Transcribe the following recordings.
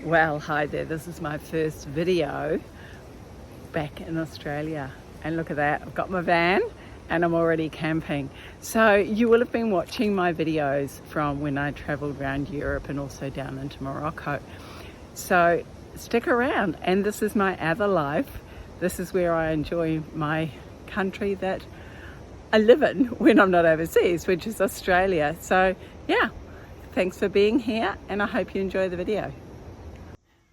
Well, hi there. This is my first video back in Australia. And look at that, I've got my van and I'm already camping. So you will have been watching my videos from when I travelled around Europe and also down into Morocco. So stick around, and this is my other life. This is where I enjoy my country that I live in when I'm not overseas, which is Australia. So yeah, thanks for being here and I hope you enjoy the video.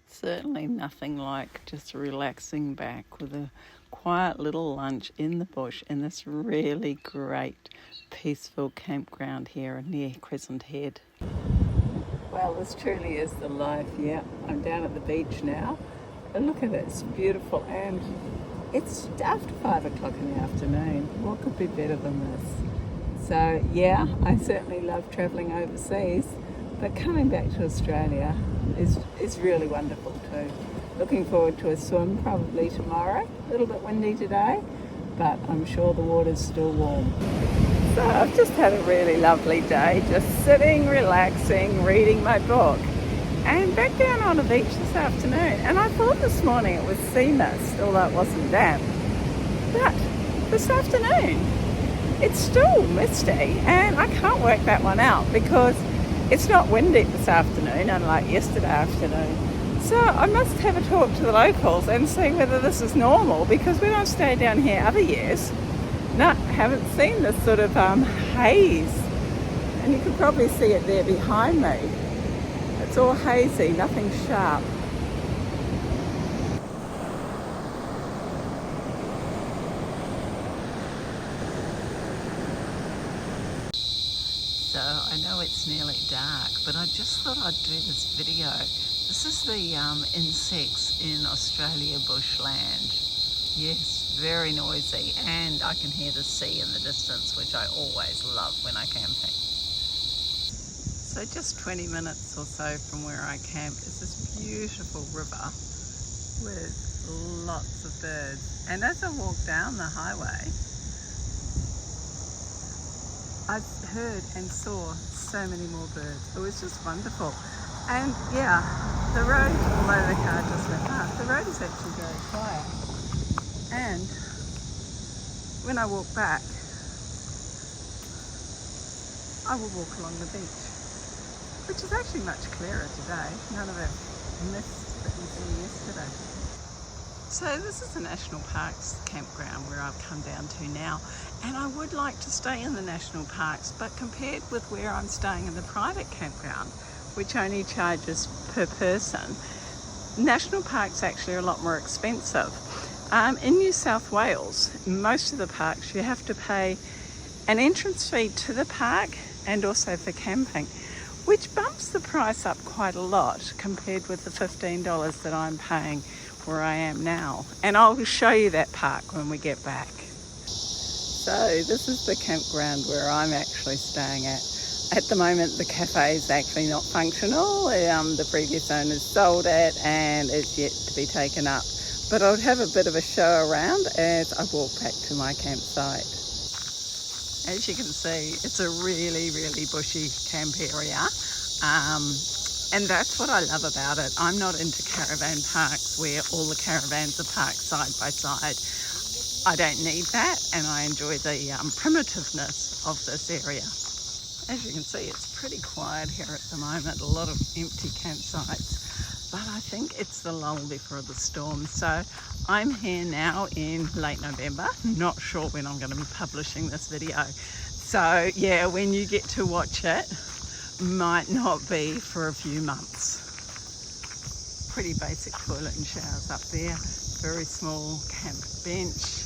Certainly nothing like just relaxing back with a quiet little lunch in the bush in this really great peaceful campground here near Crescent Head. Well, this truly is the life. Yeah, I'm down at the beach now and look at it, it's beautiful, and it's after 5 o'clock in the afternoon. What could be better than this? So yeah, I certainly love travelling overseas, but coming back to Australia is really wonderful too. Looking forward to a swim probably tomorrow. A little bit windy today, but I'm sure the water's still warm. So I've just had a really lovely day, just sitting, relaxing, reading my book, and back down on the beach this afternoon. And I thought this morning it was sea mist, although it wasn't damp. But this afternoon, it's still misty, and I can't work that one out because it's not windy this afternoon, unlike yesterday afternoon. So I must have a talk to the locals and see whether this is normal, because when I've stayed down here other years, no, haven't seen this sort of haze. And you can probably see it there behind me. It's all hazy, nothing sharp. So I know it's nearly dark, but I just thought I'd do this video. This is the insects in Australia bushland. Yes, very noisy, and I can hear the sea in the distance, which I always love when I camping. So just 20 minutes or so from where I camp is this beautiful river with lots of birds. And as I walk down the highway, I heard and saw so many more birds. It was just wonderful. And yeah, the road, although the car just went past, the road is actually very quiet. And when I walk back, I will walk along the beach, which is actually much clearer today. None of that mist that we saw yesterday. So this is the National Parks campground where I've come down to now, and I would like to stay in the national parks, but compared with where I'm staying in the private campground, which only charges per person, national parks actually are a lot more expensive. In New South Wales, most of the parks you have to pay an entrance fee to the park and also for camping, which bumps the price up quite a lot compared with the $15 that I'm paying where I am now. And I'll show you that park when we get back. So this is the campground where I'm actually staying at. At the moment the cafe is actually not functional. The previous owners sold it and it's yet to be taken up. But I'll have a bit of a show around as I walk back to my campsite. As you can see, it's a really, really bushy camp area. And that's what I love about it. I'm not into caravan parks where all the caravans are parked side by side. I don't need that, and I enjoy the primitiveness of this area. As you can see, it's pretty quiet here at the moment, a lot of empty campsites, but I think it's the lull before the storm. So I'm here now in late November, not sure when I'm going to be publishing this video. So yeah, when you get to watch it, might not be for a few months. Pretty basic toilet and showers up there, very small camp bench.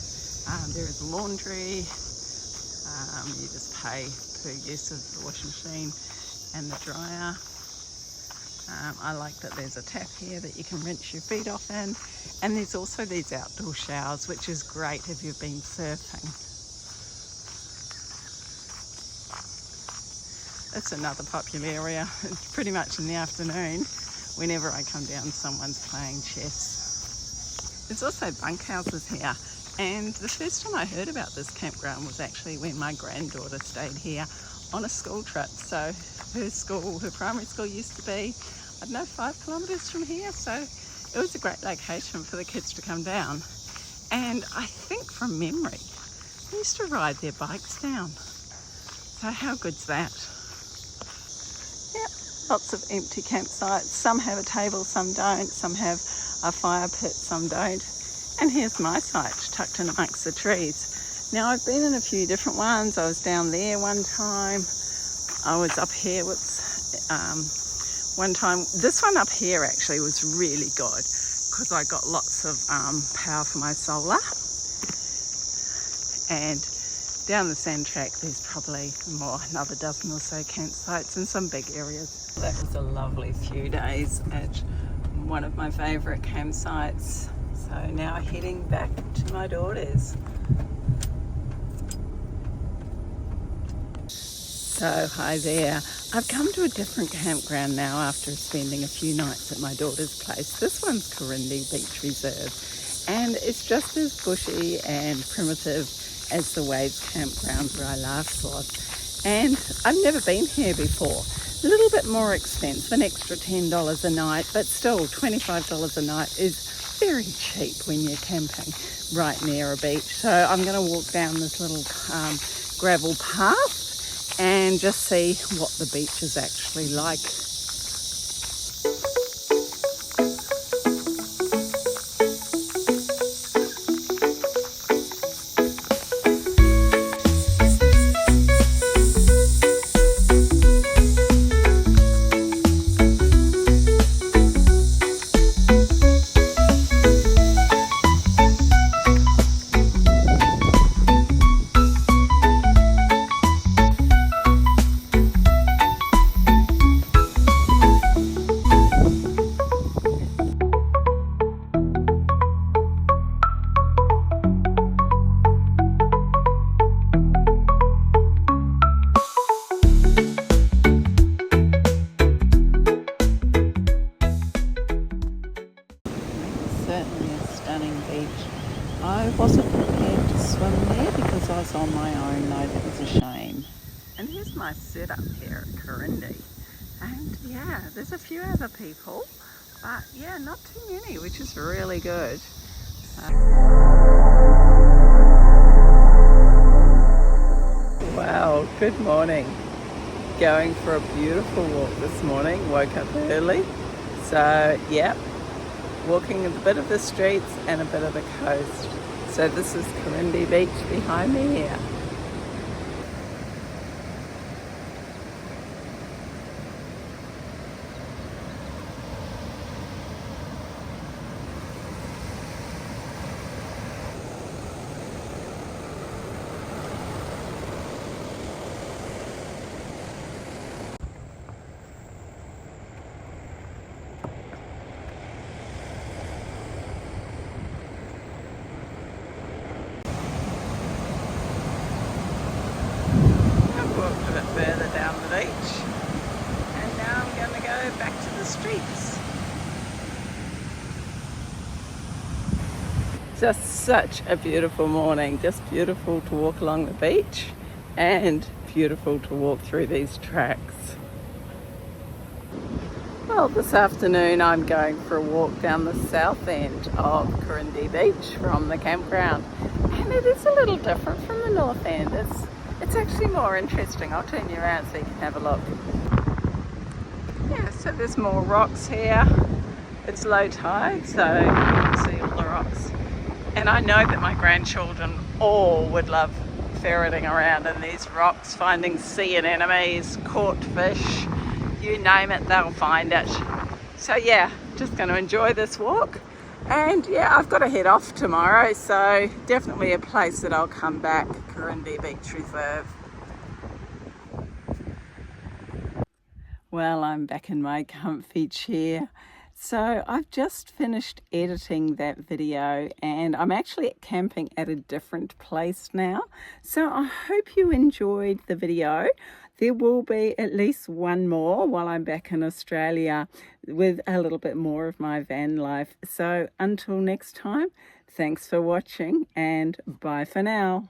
There is laundry. You just pay per use of the washing machine and the dryer. I like that there's a tap here that you can rinse your feet off in, and there's also these outdoor showers, which is great if you've been surfing. It's another popular area. It's pretty much in the afternoon. Whenever I come down, someone's playing chess. There's also bunkhouses here. And the first time I heard about this campground was actually when my granddaughter stayed here on a school trip. So her primary school used to be I don't know, 5 kilometres from here. So it was a great location for the kids to come down. And I think from memory, they used to ride their bikes down. So how good's that? Yeah, lots of empty campsites. Some have a table, some don't. Some have a fire pit, some don't. And here's my site, tucked in amongst the trees. Now, I've been in a few different ones. I was down there one time. I was up here with one time. This one up here actually was really good because I got lots of power for my solar. And down the sand track, there's probably another dozen or so campsites in some big areas. That was a lovely few days at one of my favourite campsites. So now heading back to my daughter's. So hi there. I've come to a different campground now after spending a few nights at my daughter's place. This one's Corindi Beach Reserve, and it's just as bushy and primitive as the Waves campground where I last was. And I've never been here before. A little bit more expensive, an extra $10 a night, but still $25 a night is very cheap when you're camping right near a beach. So I'm going to walk down this little gravel path and just see what the beach is actually like. Certainly a stunning beach. I wasn't prepared to swim there because I was on my own, though that was a shame. And here's my setup here at Corindi. And yeah, there's a few other people, but yeah, not too many, which is really good. Wow, good morning. Going for a beautiful walk this morning, woke up early. So yeah, walking a bit of the streets and a bit of the coast. So this is Corindi Beach behind me here. Walked a bit further down the beach, and now I'm going to go back to the streets. Just such a beautiful morning, just beautiful to walk along the beach and beautiful to walk through these tracks. Well, this afternoon I'm going for a walk down the south end of Corindi Beach from the campground, and it is a little different from the north end. It's actually more interesting. I'll turn you around so you can have a look. Yeah, so there's more rocks here. It's low tide, so you can see all the rocks. And I know that my grandchildren all would love ferreting around in these rocks, finding sea anemones, caught fish, you name it, they'll find it. So yeah, just going to enjoy this walk. And yeah, I've got to head off tomorrow, so definitely a place that I'll come back, Corindi Beach Reserve. Well, I'm back in my comfy chair. So I've just finished editing that video and I'm actually camping at a different place now. So I hope you enjoyed the video. There will be at least one more while I'm back in Australia with a little bit more of my van life. So until next time, thanks for watching and bye for now.